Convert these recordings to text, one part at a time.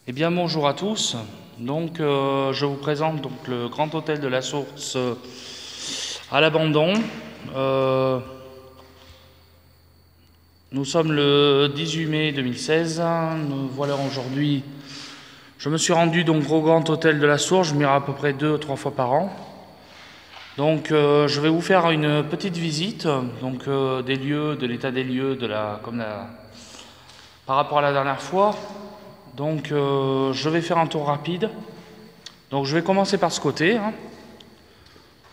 Eh bien bonjour à tous. Donc je vous présente donc le Grand Hôtel de la Source à l'abandon. Euh, nous sommes le 18 mai 2016. Nous voilà aujourd'hui. Je me suis rendu donc au Grand Hôtel de la Source. Je m'y rends à peu près 2 ou 3 fois par an. Donc je vais vous faire une petite visite donc des lieux, de l'état des lieux par rapport à la dernière fois. Donc je vais faire un tour rapide. Donc je vais commencer par ce côté.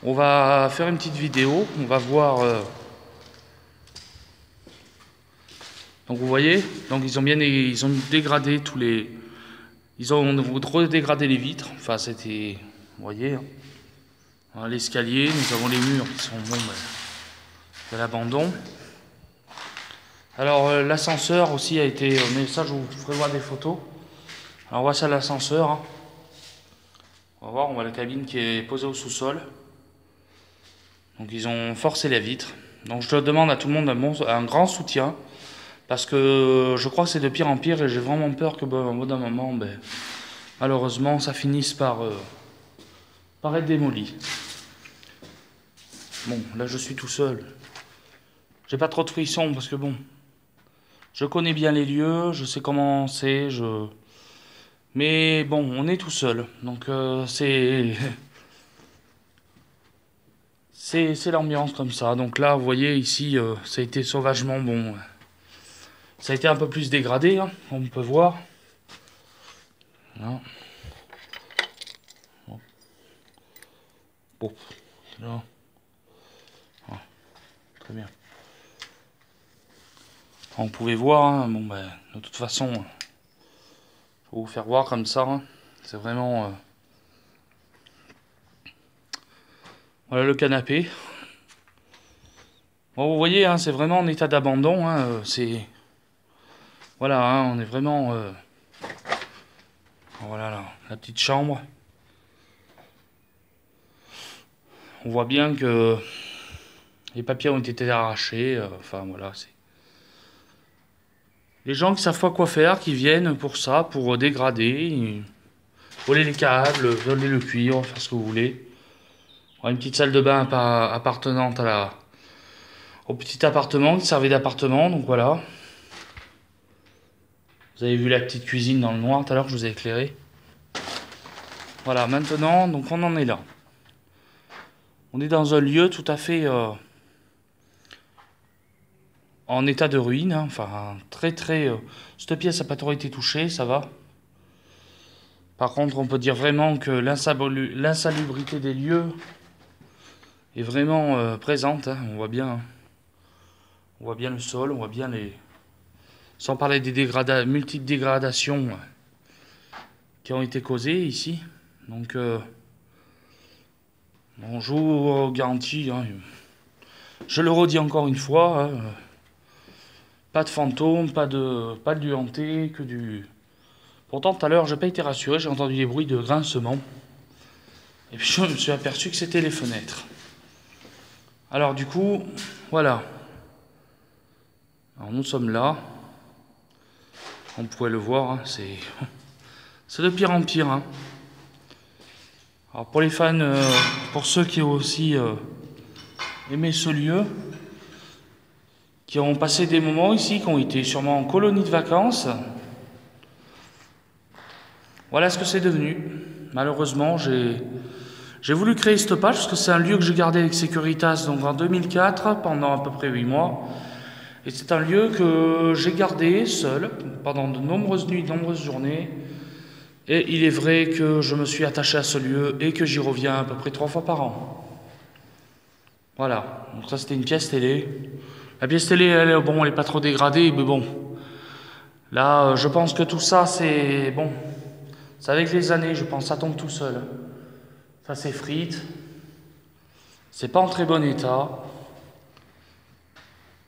On va faire une petite vidéo. On va voir. Donc vous voyez, donc ils ont dégradé tous les, ils ont redégradé les vitres. Enfin c'était, vous voyez, l'escalier. Nous avons les murs qui sont de l'abandon. Alors l'ascenseur aussi a été, mais ça je vous ferai voir des photos. Alors voici l'ascenseur. On va voir, on voit la cabine qui est posée au sous-sol. Donc ils ont forcé la vitre. Donc je demande à tout le monde un grand soutien. Parce que je crois que c'est de pire en pire et j'ai vraiment peur que au bout d'un moment, malheureusement, ça finisse par être démoli. Bon, là je suis tout seul. J'ai pas trop de frissons parce que bon, je connais bien les lieux, je sais comment c'est, mais bon, on est tout seul. Donc c'est l'ambiance comme ça. Donc là, vous voyez ici, ça a été sauvagement bon. Ça a été un peu plus dégradé, on peut voir. Là. Bon, là. Ah, très bien. On pouvait voir, de toute façon, je vais vous faire voir comme ça. C'est vraiment. Voilà le canapé. Bon, vous voyez, c'est vraiment en état d'abandon. C'est. Voilà, on est vraiment. Voilà la petite chambre. On voit bien que les papiers ont été arrachés. Enfin voilà, c'est. Les gens qui savent pas quoi faire, qui viennent pour ça, pour dégrader, voler les câbles, voler le cuivre, faire ce que vous voulez. On a une petite salle de bain appartenante au petit appartement qui servait d'appartement, donc voilà. Vous avez vu la petite cuisine dans le noir tout à l'heure que je vous ai éclairé. Voilà, maintenant, donc on en est là. On est dans un lieu tout à fait en état de ruine, enfin très très. Cette pièce n'a pas trop été touchée, ça va. Par contre, on peut dire vraiment que l'insalubrité des lieux est vraiment présente. On voit bien, le sol, on voit bien les. Sans parler des multiples dégradations qui ont été causées ici. Donc, bon, je vous garantis, je le redis encore une fois, pas de fantômes, pas de lieu hanté, que du. Pourtant, tout à l'heure, j'ai pas été rassuré, j'ai entendu des bruits de grincement. Et puis, je me suis aperçu que c'était les fenêtres. Alors, du coup, voilà. Alors, nous sommes là. On pourrait le voir, c'est de pire en pire. Alors, pour les fans, pour ceux qui ont aussi aimé ce lieu, qui ont passé des moments ici, qui ont été sûrement en colonie de vacances. Voilà ce que c'est devenu. Malheureusement, j'ai voulu créer cette page parce que c'est un lieu que j'ai gardé avec Securitas donc en 2004 pendant à peu près 8 mois. Et c'est un lieu que j'ai gardé seul pendant de nombreuses nuits, de nombreuses journées. Et il est vrai que je me suis attaché à ce lieu et que j'y reviens à peu près 3 fois par an. Voilà, donc ça c'était une pièce télé. La pièce télé, elle est pas trop dégradée, mais bon. Là, je pense que tout ça, c'est bon. C'est avec les années, je pense, ça tombe tout seul. Ça s'effrite. C'est pas en très bon état.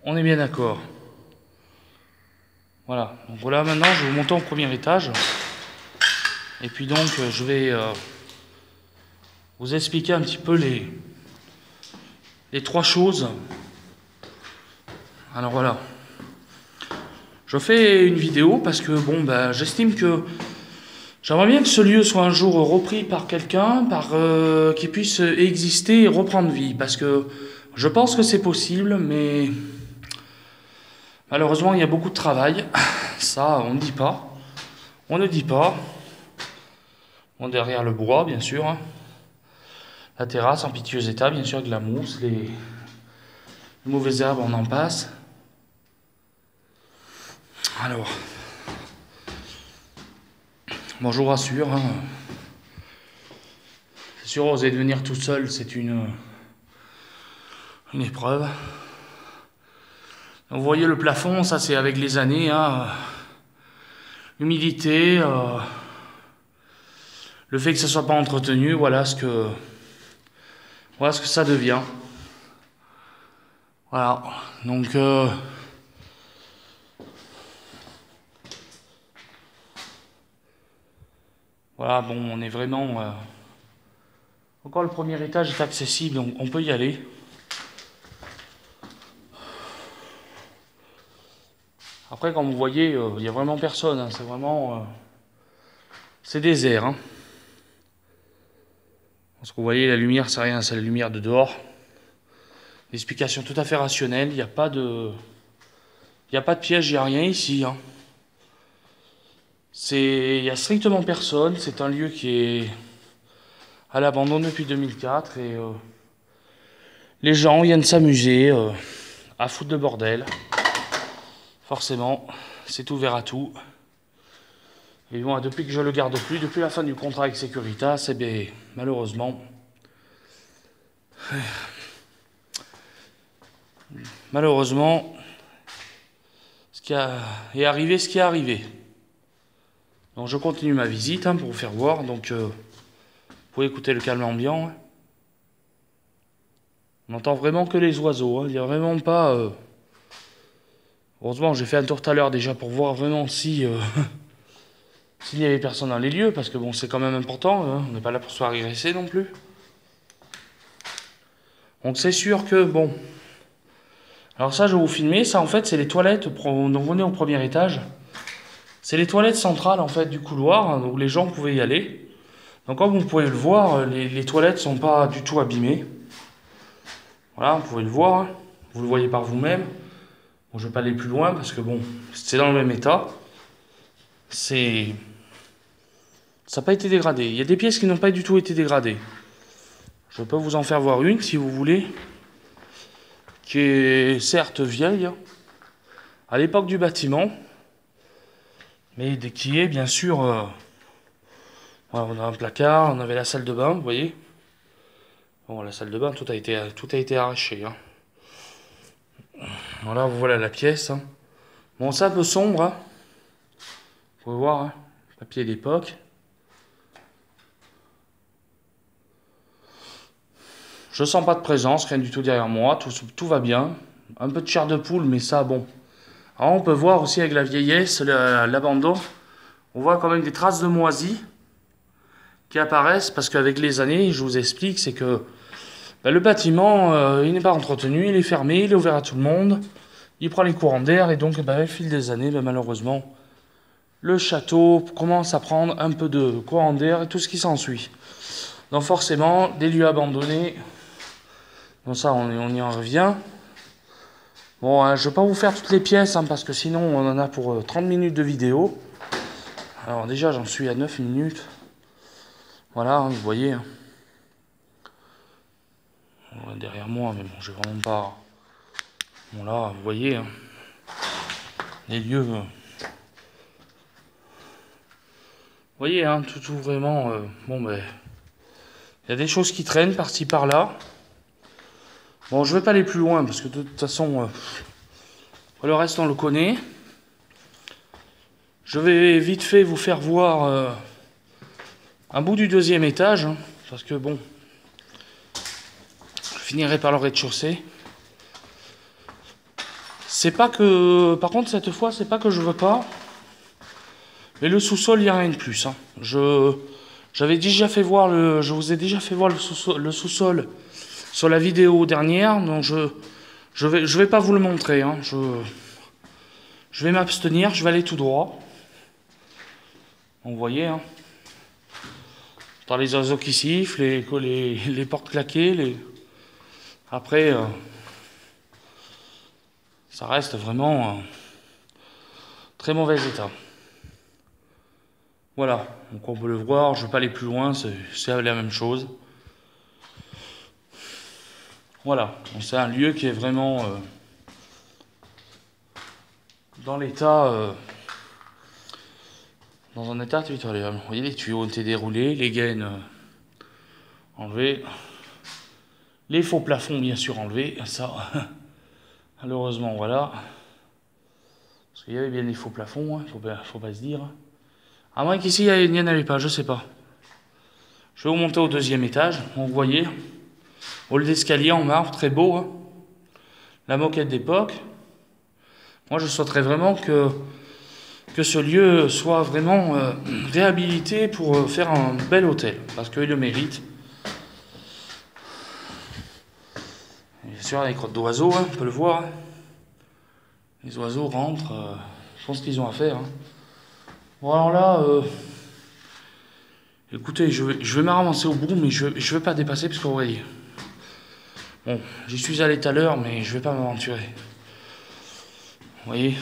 On est bien d'accord. Voilà. Donc voilà, maintenant, je vais vous monter au premier étage. Et puis donc, je vais vous expliquer un petit peu les 3 choses. Alors voilà. Je fais une vidéo parce que j'estime que J'aimerais bien que ce lieu soit un jour repris par quelqu'un, qui puisse exister et reprendre vie, parce que je pense que c'est possible, mais malheureusement il y a beaucoup de travail. Ça, on ne dit pas. On ne dit pas. Bon, derrière le bois, bien sûr, hein. La terrasse en piteux état, bien sûr, avec la mousse, les mauvaises herbes, on en passe. Alors, bon, je vous rassure, hein. C'est sûr, oser devenir tout seul, c'est une épreuve. Donc, vous voyez le plafond, ça c'est avec les années, hein. L'humidité, le fait que ça soit pas entretenu, voilà ce que ça devient. Voilà, donc voilà, bon, on est vraiment... Encore le premier étage est accessible, donc on peut y aller. Après, comme vous voyez, il n'y a vraiment personne, hein, c'est vraiment... c'est désert, hein. Parce que vous voyez, la lumière, c'est rien, c'est la lumière de dehors. Explication tout à fait rationnelle, il n'y a pas de... piège, il n'y a rien ici, hein. Il n'y a strictement personne, c'est un lieu qui est à l'abandon depuis 2004 et les gens viennent s'amuser, à foutre de bordel. Forcément, c'est ouvert à tout. Et bon, depuis que je le garde plus, depuis la fin du contrat avec Securitas, eh bien, malheureusement, est arrivé ce qui est arrivé. Donc je continue ma visite, hein, pour vous faire voir. Donc vous pouvez écouter le calme ambiant. Hein. On n'entend vraiment que les oiseaux. Hein. Il n'y a vraiment pas... Heureusement, j'ai fait un tour tout à l'heure déjà pour voir vraiment si... s'il n'y avait personne dans les lieux, parce que bon, c'est quand même important. Hein. On n'est pas là pour se faire agresser non plus. Donc c'est sûr que, bon... Alors ça, je vais vous filmer. Ça, en fait, c'est les toilettes. Donc on est au premier étage. C'est les toilettes centrales, en fait, du couloir, hein, où les gens pouvaient y aller. Donc comme vous pouvez le voir, les toilettes sont pas du tout abîmées. Voilà, vous pouvez le voir. Hein. Vous le voyez par vous-même. Bon, je ne vais pas aller plus loin, parce que bon, c'est dans le même état. Ça n'a pas été dégradé. Il y a des pièces qui n'ont pas du tout été dégradées. Je peux vous en faire voir une, si vous voulez. Qui est certes vieille, hein, à l'époque du bâtiment. Mais qui est bien sûr... voilà, on a un placard, on avait la salle de bain, vous voyez. Bon, la salle de bain, tout a été arraché. Hein. Voilà, voilà la pièce. Hein. Bon, c'est un peu sombre. Hein. Vous pouvez voir, hein, papier d'époque. Je sens pas de présence, rien du tout derrière moi, tout va bien. Un peu de chair de poule, mais ça, bon. Alors, on peut voir aussi avec la vieillesse, l'abandon, on voit quand même des traces de moisis qui apparaissent, parce qu'avec les années, je vous explique, c'est que le bâtiment, il n'est pas entretenu, il est fermé, il est ouvert à tout le monde, il prend les courants d'air, et donc au fil des années, malheureusement, le château commence à prendre un peu de courant d'air et tout ce qui s'ensuit. Donc forcément, des lieux abandonnés, donc ça, on y en revient. Bon, hein, je ne vais pas vous faire toutes les pièces, hein, parce que sinon, on en a pour 30 minutes de vidéo. Alors déjà, j'en suis à 9 minutes. Voilà, hein, vous voyez. Hein. Derrière moi, mais bon, j'ai vraiment pas... Bon là, vous voyez, hein, les lieux... Vous voyez, hein, tout vraiment... bon, ben... Il y a des choses qui traînent par-ci, par-là. Bon, je vais pas aller plus loin, parce que de toute façon... le reste, on le connaît. Je vais vite fait vous faire voir... un bout du deuxième étage, hein, parce que bon... Je finirai par le rez-de-chaussée. C'est pas que... Par contre, cette fois, c'est pas que je veux pas. Mais le sous-sol, il n'y a rien de plus. Hein. J'avais déjà fait voir je vous ai déjà fait voir le sous-sol sur la vidéo dernière. Donc je vais pas vous le montrer. Hein. Je vais m'abstenir. Je vais aller tout droit. Donc, vous voyez. Hein. J'entends les oiseaux qui sifflent, les portes claquer. Après, ça reste vraiment en très mauvais état. Voilà, donc on peut le voir, je ne vais pas aller plus loin, c'est la même chose. Voilà, c'est un lieu qui est vraiment dans l'état, dans un état territorial. Vous voyez, les tuyaux ont été déroulés, les gaines enlevées, les faux plafonds bien sûr enlevés, ça, malheureusement, voilà. Parce qu'il y avait bien des faux plafonds, hein, faut pas se dire. À moins qu'ici il n'y en avait pas, je sais pas. Je vais vous monter au deuxième étage, vous voyez. Hall d'escalier en marbre, très beau. Hein. La moquette d'époque. Moi, je souhaiterais vraiment que ce lieu soit vraiment réhabilité pour faire un bel hôtel. Parce qu'il le mérite. Bien sûr, les crottes d'oiseaux, hein, on peut le voir. Hein. Les oiseaux rentrent. Je pense qu'ils ont à faire. Hein. Bon, alors là, écoutez, je vais m'avancer au bout, mais je vais pas dépasser parce que vous voyez. Bon, j'y suis allé tout à l'heure, mais je vais pas m'aventurer. Vous voyez?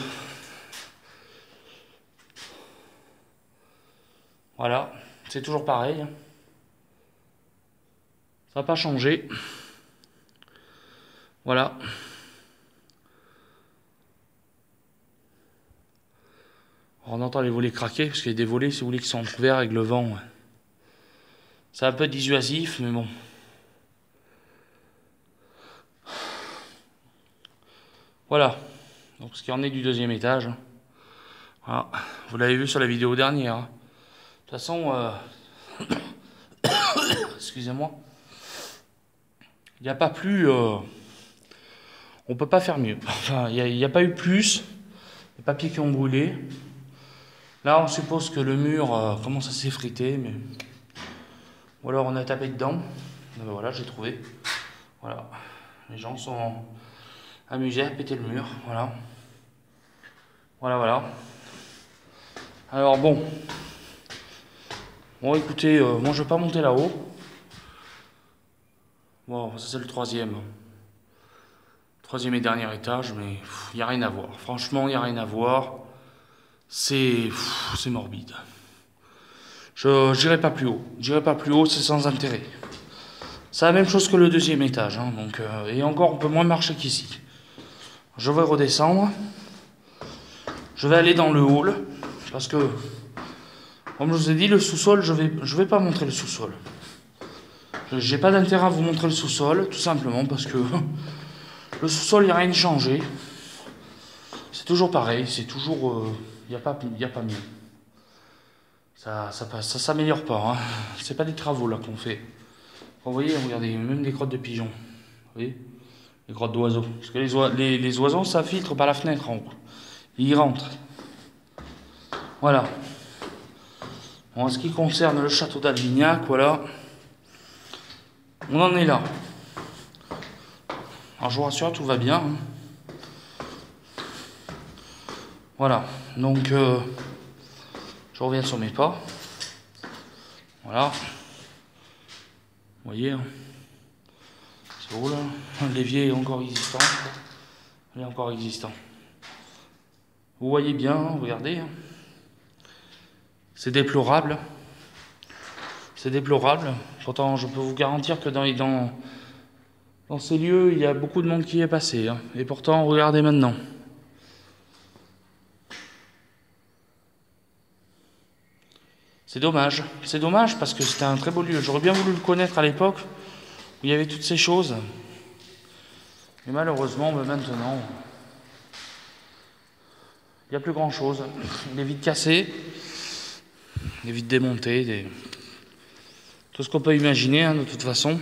Voilà, c'est toujours pareil. Ça n'a pas changé. Voilà. On entend les volets craquer, parce qu'il y a des volets, si vous voulez, qui sont ouverts avec le vent. C'est un peu dissuasif, mais bon. Voilà. Donc, ce qui en est du deuxième étage. Voilà. Vous l'avez vu sur la vidéo dernière. De toute façon, excusez-moi. Il n'y a pas plus... on peut pas faire mieux. Enfin, il n'y a pas eu plus. Les papiers qui ont brûlé. Là, on suppose que le mur commence à s'effriter, mais... Ou alors on a tapé dedans. Ben voilà, j'ai trouvé. Voilà. Les gens sont amusés à péter le mur. Voilà. Voilà, voilà. Alors bon. Bon, écoutez, moi je vais pas monter là-haut. Bon, ça c'est le troisième. Troisième et dernier étage, mais il n'y a rien à voir. Franchement, il n'y a rien à voir. C'est morbide. Je n'irai pas plus haut. J'irai pas plus haut, c'est sans intérêt. C'est la même chose que le deuxième étage. Hein, donc, et encore, on peut moins marcher qu'ici. Je vais redescendre. Je vais aller dans le hall. Parce que, comme je vous ai dit, le sous-sol, je vais pas montrer le sous-sol. J'ai pas d'intérêt à vous montrer le sous-sol, tout simplement parce que le sous-sol, il n'y a rien de changé. C'est toujours pareil, c'est toujours... il n'y a pas mieux. Ça s'améliore pas. Hein. C'est pas des travaux là qu'on fait. Vous voyez, regardez, même des crottes de pigeons. Vous voyez, les crottes d'oiseaux. Parce que les oiseaux, ça filtre par la fenêtre en haut. Ils rentrent. Voilà. Bon, en ce qui concerne le château d'Alvignac, voilà. On en est là. Alors je vous rassure, tout va bien. Hein. Voilà. Donc, je reviens sur mes pas. Voilà. Vous voyez. C'est où là? L'évier est encore existant. Il est encore existant. Vous voyez bien, regardez. C'est déplorable. C'est déplorable. Pourtant, je peux vous garantir que dans ces lieux, il y a beaucoup de monde qui y est passé. Hein. Et pourtant, regardez maintenant. C'est dommage. C'est dommage parce que c'était un très beau lieu. J'aurais bien voulu le connaître à l'époque où il y avait toutes ces choses. Mais malheureusement, maintenant, il n'y a plus grand chose. Des vitres cassées, des vitres démontées, tout ce qu'on peut imaginer, hein, de toute façon.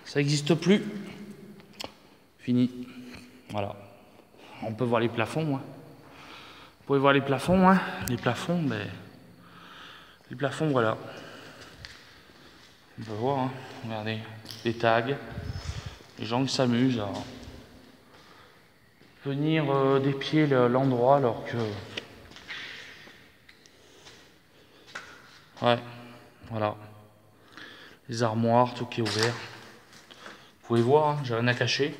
Ça n'existe plus. Fini. Voilà. On peut voir les plafonds. Hein. Vous pouvez voir les plafonds. Hein. Les plafonds, voilà. On peut voir, hein. Regardez, des tags. Les gens qui s'amusent à venir d'épier l'endroit alors que Ouais, voilà. Les armoires, tout qui est ouvert. Vous pouvez voir, hein, j'ai rien à cacher.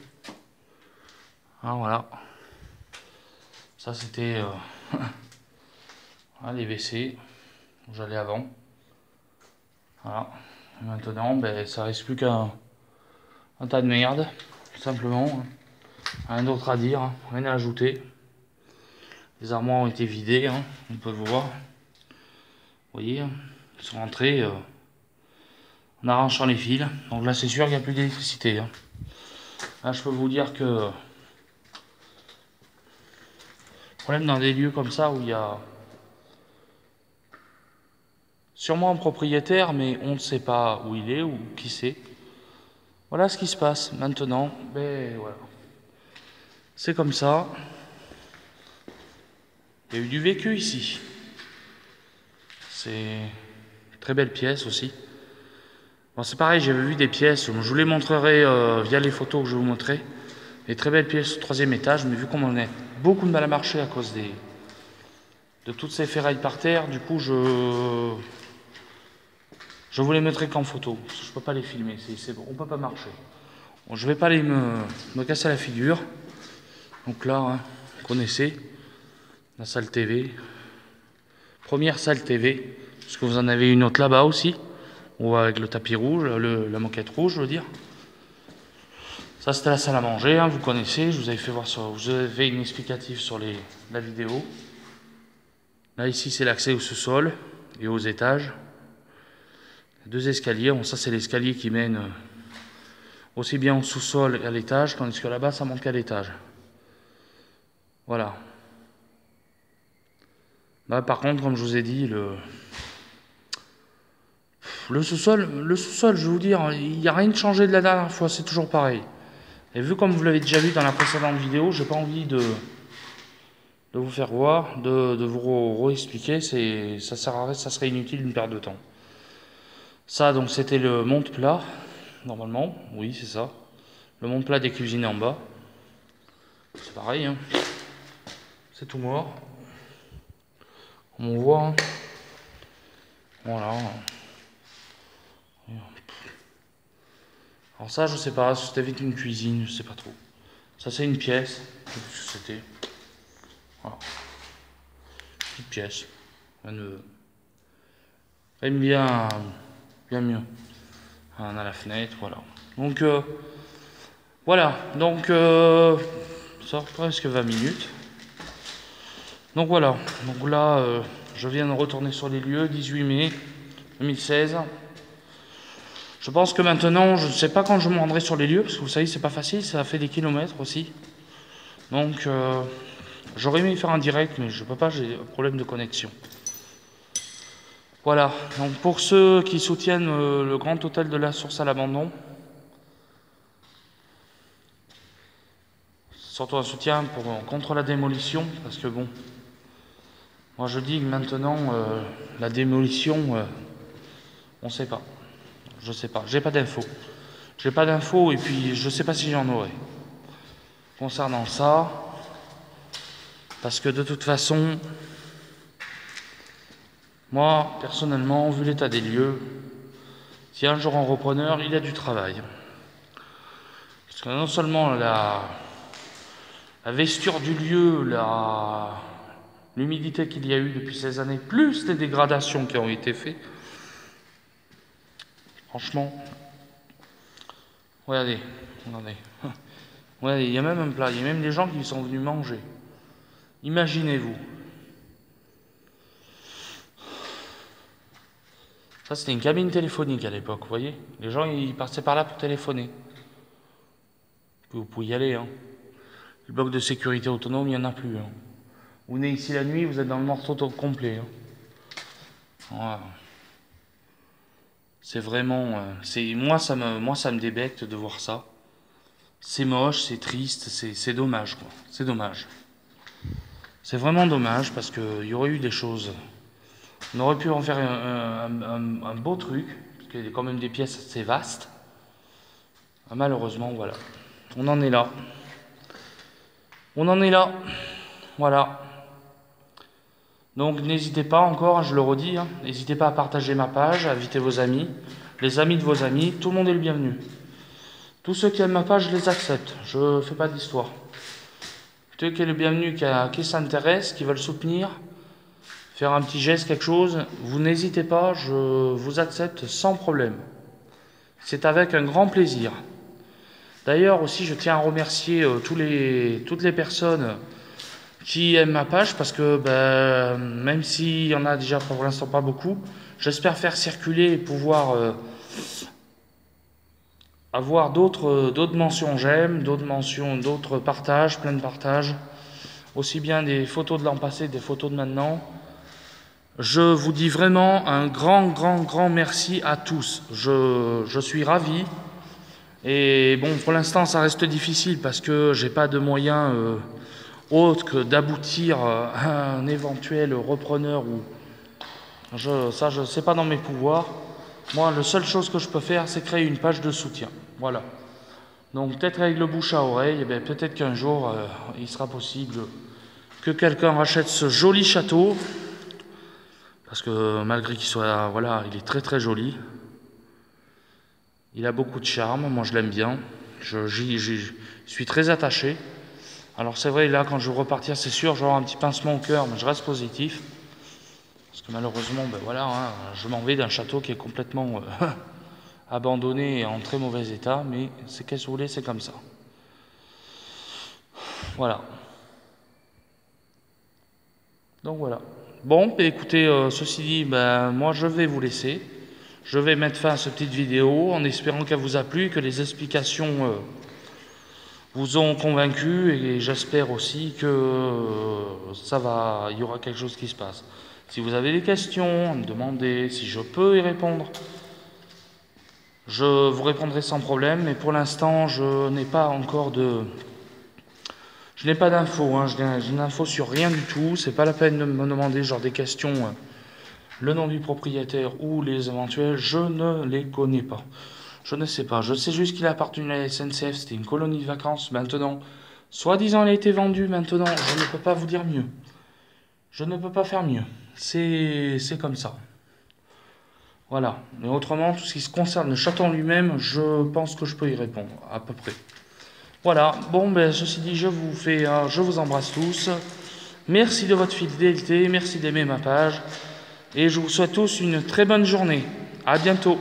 Hein, voilà. Ça c'était hein, les WC. J'allais avant. Voilà. Et maintenant, ben, ça reste plus qu'un tas de merde, tout simplement. Hein. Rien d'autre à dire, hein. Rien à ajouter. Les armoires ont été vidées, hein, on peut le voir. Vous voyez, hein, ils sont rentrés en arrachant les fils. Donc là, c'est sûr qu'il n'y a plus d'électricité. Hein. Là, je peux vous dire que le problème dans des lieux comme ça où il y a sûrement un propriétaire, mais on ne sait pas où il est ou qui c'est. Voilà ce qui se passe maintenant. Ben voilà. C'est comme ça. Il y a eu du vécu ici. C'est une très belle pièce aussi. Bon, c'est pareil, j'avais vu des pièces. Je vous les montrerai via les photos que je vais vous montrer. Des très belles pièces au 3e étage, mais vu qu'on en a beaucoup de mal à marcher à cause de toutes ces ferrailles par terre, du coup je vous les mettrai qu'en photo. Parce que je peux pas les filmer, bon, on peut pas marcher. Bon, je vais pas aller me casser la figure. Donc là, hein, vous connaissez la salle TV. Première salle TV, parce que vous en avez une autre là-bas aussi. On voit avec le tapis rouge, la moquette rouge, je veux dire. Ça, c'était la salle à manger, hein, vous connaissez. Je vous avais fait voir vous avez une explicative sur la vidéo. Là, ici, c'est l'accès au sous-sol et aux étages. 2 escaliers. Bon, ça, c'est l'escalier qui mène aussi bien au sous-sol et à l'étage, tandis que là-bas, ça monte qu'à l'étage. Voilà. Là, par contre, comme je vous ai dit, le sous-sol, je vais vous dire, il n'y a rien de changé de la dernière fois, c'est toujours pareil. Et vu comme vous l'avez déjà vu dans la précédente vidéo, j'ai pas envie de vous faire voir, de vous réexpliquer, ça sert à rien, ça serait inutile d'une perte de temps. Ça, donc, c'était le monte-plat, normalement, oui, c'est ça. Le monte-plat des cuisines en bas. C'est pareil, hein. C'est tout mort. Comme on voit, hein. Voilà. Alors ça, je sais pas, c'était avec une cuisine, je sais pas trop. Ça, c'est une pièce, je sais plus ce que c'était. Voilà. Petite pièce. Même bien mieux. On a la fenêtre, voilà. Donc, voilà. Donc, ça presque 20 minutes. Donc voilà. Donc là, je viens de retourner sur les lieux, 18 mai 2016. Je pense que maintenant, je ne sais pas quand je me rendrai sur les lieux, parce que vous savez, c'est pas facile, ça fait des kilomètres aussi. Donc, j'aurais aimé faire un direct, mais je peux pas, j'ai un problème de connexion. Voilà, donc pour ceux qui soutiennent le grand hôtel de la Source à l'abandon, surtout un soutien contre la démolition, parce que bon, moi je dis que maintenant, la démolition, on ne sait pas. Je sais pas, j'ai pas d'infos. J'ai pas d'infos et puis je sais pas si j'en aurai. Concernant ça, parce que de toute façon, moi, personnellement, vu l'état des lieux, si un jour un repreneur, il a du travail. Parce que non seulement la vesture du lieu, l'humidité qu'il y a eu depuis ces années, plus les dégradations qui ont été faites, franchement, regardez. Regardez, il y a même un plat, il y a même des gens qui sont venus manger. Imaginez-vous. Ça, c'était une cabine téléphonique à l'époque, vous voyez. Les gens, ils passaient par là pour téléphoner. Vous pouvez y aller, hein. Le bloc de sécurité autonome, il n'y en a plus. Hein. Vous venez ici la nuit, vous êtes dans le noir complet. Hein. Voilà. C'est vraiment... moi, ça me débecte de voir ça. C'est moche, c'est triste, c'est dommage, quoi. C'est dommage. C'est vraiment dommage, parce qu'il y aurait eu des choses... On aurait pu en faire un beau truc, parce qu'il y a quand même des pièces assez vastes. Malheureusement, voilà. On en est là. On en est là. Voilà. Donc n'hésitez pas encore, je le redis, hein, n'hésitez pas à partager ma page, à inviter vos amis, les amis de vos amis, tout le monde est le bienvenu. Tous ceux qui aiment ma page, je les accepte, je ne fais pas d'histoire. Tous ceux qui est le bienvenu, qui s'intéressent, qui veulent soutenir, faire un petit geste, quelque chose, vous n'hésitez pas, je vous accepte sans problème. C'est avec un grand plaisir. D'ailleurs aussi, je tiens à remercier toutes les personnes qui aiment ma page parce que même s'il y en a déjà pour l'instant pas beaucoup, j'espère faire circuler et pouvoir avoir d'autres mentions j'aime, d'autres mentions, d'autres partages, plein de partages, aussi bien des photos de l'an passé, des photos de maintenant. Je vous dis vraiment un grand merci à tous. Je suis ravi. Et bon, pour l'instant, ça reste difficile parce que j'ai pas de moyens autres que d'aboutir à un éventuel repreneur ou ça, je sais pas dans mes pouvoirs. Moi, la seule chose que je peux faire, c'est créer une page de soutien. Voilà. Donc peut-être avec le bouche à oreille, eh bien, peut-être qu'un jour, il sera possible que quelqu'un rachète ce joli château. Parce que malgré qu'il soit, voilà, il est très joli. Il a beaucoup de charme, moi je l'aime bien. J'y suis très attaché. Alors c'est vrai, là quand je vais repartir, c'est sûr, j'aurai un petit pincement au cœur, mais je reste positif. Parce que malheureusement, voilà, hein, je m'en vais d'un château qui est complètement abandonné et en très mauvais état. Mais c'est qu'est-ce que vous voulez, c'est comme ça. Voilà. Donc voilà. Bon, écoutez, ceci dit, moi je vais vous laisser. Je vais mettre fin à cette petite vidéo en espérant qu'elle vous a plu, que les explications vous ont convaincu et j'espère aussi que il y aura quelque chose qui se passe. Si vous avez des questions, me demandez si je peux y répondre. Je vous répondrai sans problème, mais pour l'instant, je n'ai pas encore je n'ai pas d'infos, hein, j'ai une info sur rien du tout. C'est pas la peine de me demander genre des questions. Le nom du propriétaire ou les éventuels, je ne les connais pas. Je ne sais pas. Je sais juste qu'il a appartenu à la SNCF. C'était une colonie de vacances. Maintenant, soi-disant, elle a été vendue. Maintenant, je ne peux pas vous dire mieux. Je ne peux pas faire mieux. C'est comme ça. Voilà. Mais autrement, tout ce qui se concerne le château en lui-même, je pense que je peux y répondre, à peu près. Voilà. Bon, ceci dit, je vous embrasse tous. Merci de votre fidélité. Merci d'aimer ma page. Et je vous souhaite tous une très bonne journée. À bientôt.